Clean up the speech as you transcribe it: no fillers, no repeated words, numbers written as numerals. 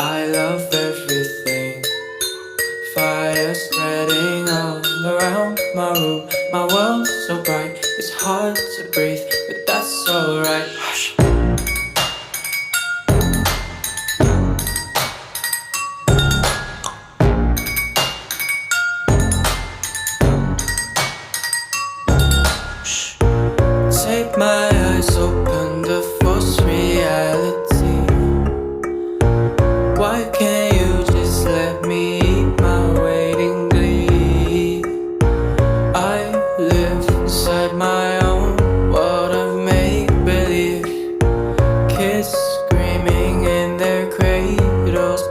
I love everything. Fire spreading all around my room. My world's so bright, it's hard to breathe, but that's alright. Hush. Shh. Take my eyes open to false reality. Why can't you just let me eat my waiting glee? I live inside my own world of make-believe. Kids screaming in their cradles,